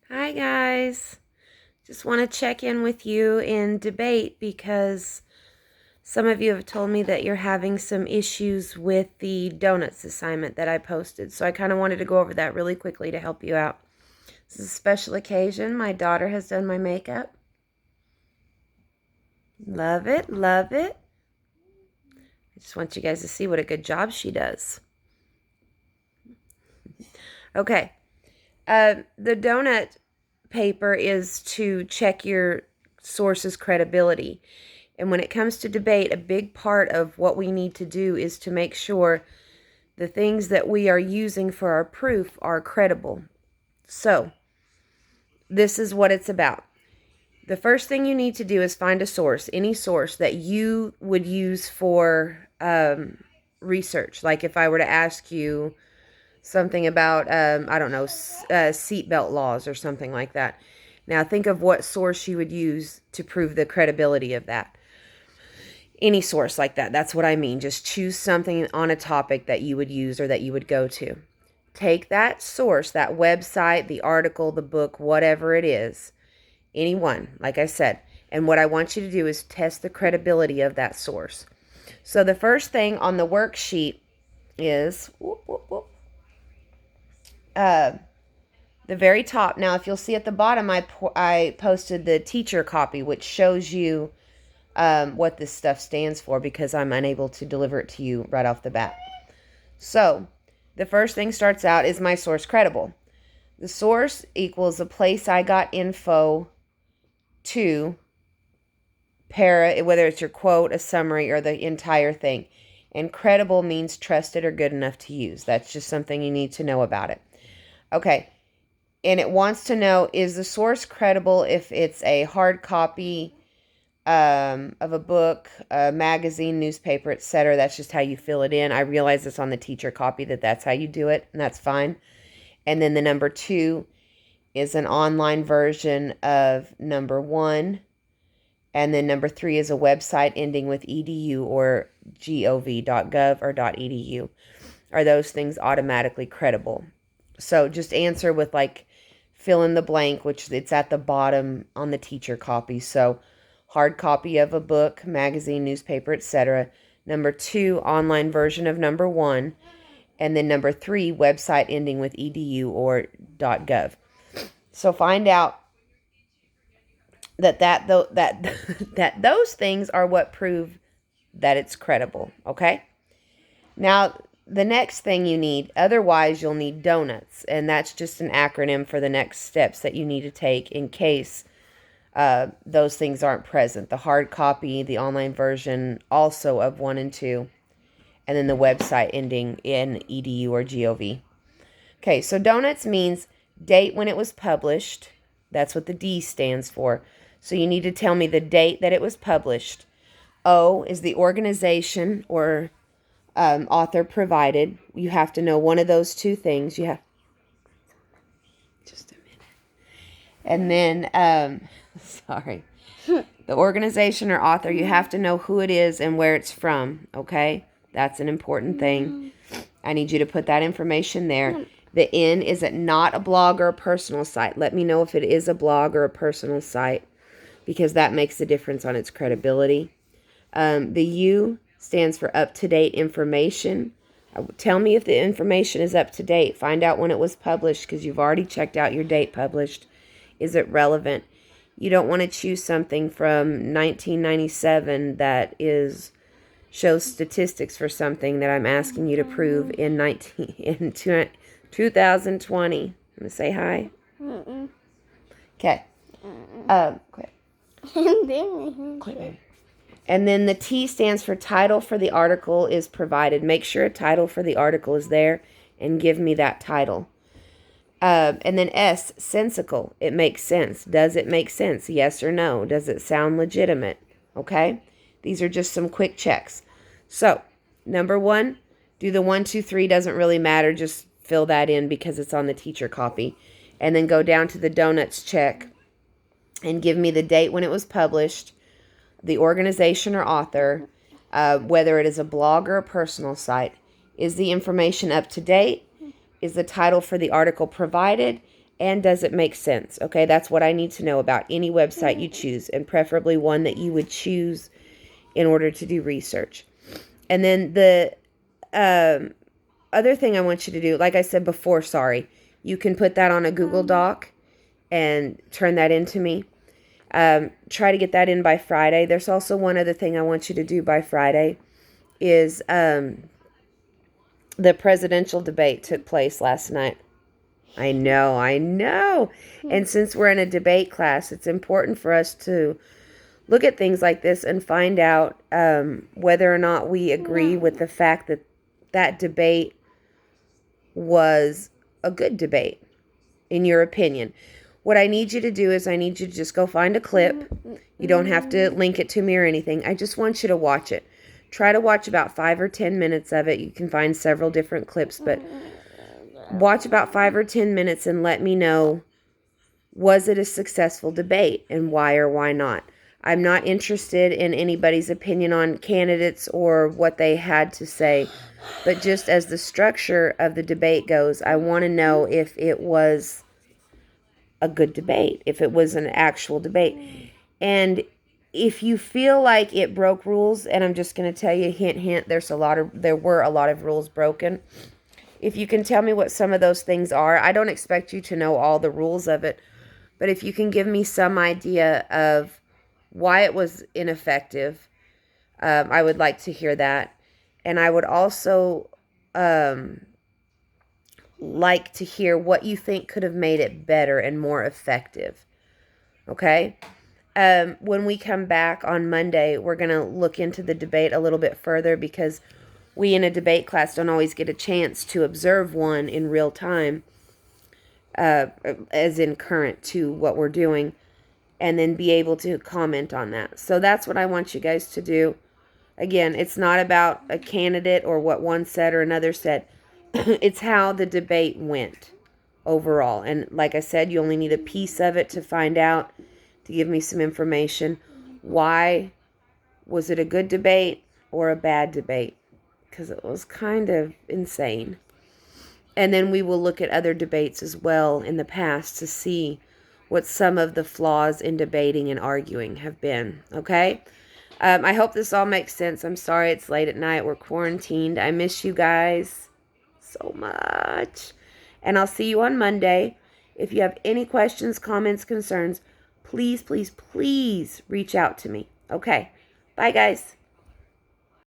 Hi guys. Just want to check in with you in debate because some of you have told me that you're having some issues with the donuts assignment that I posted. So I kind of wanted to go over that really quickly to help you out. This is a special occasion. My daughter has done my makeup. Love it, love it. I just want you guys to see what a good job she does. Okay. The donut paper is to check your source's credibility. And when it comes to debate, a big part of what we need to do is to make sure the things that we are using for our proof are credible. So, this is what it's about. The first thing you need to do is find a source, any source that you would use for research. Like if I were to ask you something about, I don't know, seatbelt laws or something like that. Now think of what source you would use to prove the credibility of that. Any source like that. That's what I mean. Just choose something on a topic that you would use or that you would go to. Take that source, that website, the article, the book, whatever it is, any one, like I said, and what I want you to do is test the credibility of that source. So the first thing on the worksheet is the very top. Now, if you'll see at the bottom, I posted the teacher copy, which shows you what this stuff stands for because I'm unable to deliver it to you right off the bat. So, the first thing starts out, is my source credible? The source equals the place I got info to, whether it's your quote, a summary, or the entire thing. And credible means trusted or good enough to use. That's just something you need to know about it. Okay. And it wants to know, is the source credible if it's a hard copy of a book, a magazine, newspaper, etc. That's just how you fill it in. I realize it's on the teacher copy that's how you do it, and that's fine. And then the number 2 is an online version of number 1. And then number 3 is a website ending with edu or gov.gov or .edu. Are those things automatically credible? So just answer with like fill in the blank, which it's at the bottom on the teacher copy. So hard copy of a book, magazine, newspaper, etc. Number 2, online version of number 1. And then number 3, website ending with edu or .gov. So find out that those things are what prove that it's credible, okay? Now, the next thing you need, otherwise you'll need donuts, and that's just an acronym for the next steps that you need to take in case those things aren't present. The hard copy, the online version also of 1 and 2, and then the website ending in edu or gov. Okay, so donuts means date when it was published. That's what the D stands for. So you need to tell me the date that it was published. O is the organization or author provided. You have to know one of those two things. You have just a minute. And then, sorry, the organization or author, you have to know who it is and where it's from, okay? That's an important thing. I need you to put that information there. The N is it not a blog or a personal site. Let me know if it is a blog or a personal site because that makes a difference on its credibility. The U stands for up-to-date information. Tell me if the information is up to date. Find out when it was published because you've already checked out your date published. Is it relevant? You don't want to choose something from 1997 that shows statistics for something that I'm asking you to prove in 2020. I'm going to say hi. Okay. Quit. Quit, baby. And then the T stands for title for the article is provided. Make sure a title for the article is there and give me that title. And then S, sensical. It makes sense. Does it make sense? Yes or no? Does it sound legitimate? Okay? These are just some quick checks. So, number 1, do the 1, 2, 3 doesn't really matter. Just fill that in because it's on the teacher copy. And then go down to the donuts check and give me the date when it was published, the organization or author, whether it is a blog or a personal site. Is the information up to date? Is the title for the article provided? And does it make sense? Okay, that's what I need to know about any website you choose, and preferably one that you would choose in order to do research. And then the other thing I want you to do, like I said before, sorry, you can put that on a Google Doc and turn that into me. Try to get that in by Friday. There's also one other thing I want you to do by Friday is the presidential debate took place last night. I know. And since we're in a debate class, it's important for us to look at things like this and find out whether or not we agree with the fact that that debate was a good debate, in your opinion. What I need you to do is I need you to just go find a clip. You don't have to link it to me or anything. I just want you to watch it. Try to watch about 5 or 10 minutes of it. You can find several different clips, but watch about 5 or 10 minutes and let me know, was it a successful debate and why or why not? I'm not interested in anybody's opinion on candidates or what they had to say, but just as the structure of the debate goes, I want to know if it was a good debate, if it was an actual debate. And if you feel like it broke rules, and I'm just going to tell you, hint, hint, there were a lot of rules broken. If you can tell me what some of those things are, I don't expect you to know all the rules of it, but if you can give me some idea of why it was ineffective, I would like to hear that. And I would also like to hear what you think could have made it better and more effective. Okay? When we come back on Monday, we're going to look into the debate a little bit further, because we in a debate class don't always get a chance to observe one in real time, as in current to what we're doing, and then be able to comment on that. So that's what I want you guys to do. Again, it's not about a candidate or what one said or another said. It's how the debate went overall. And like I said, you only need a piece of it to find out, to give me some information. Why was it a good debate or a bad debate? Because it was kind of insane. And then we will look at other debates as well in the past to see what some of the flaws in debating and arguing have been. Okay? I hope this all makes sense. I'm sorry it's late at night. We're quarantined. I miss you guys so much. And I'll see you on Monday. If you have any questions, comments, concerns, please, please, please reach out to me. Okay. Bye, guys.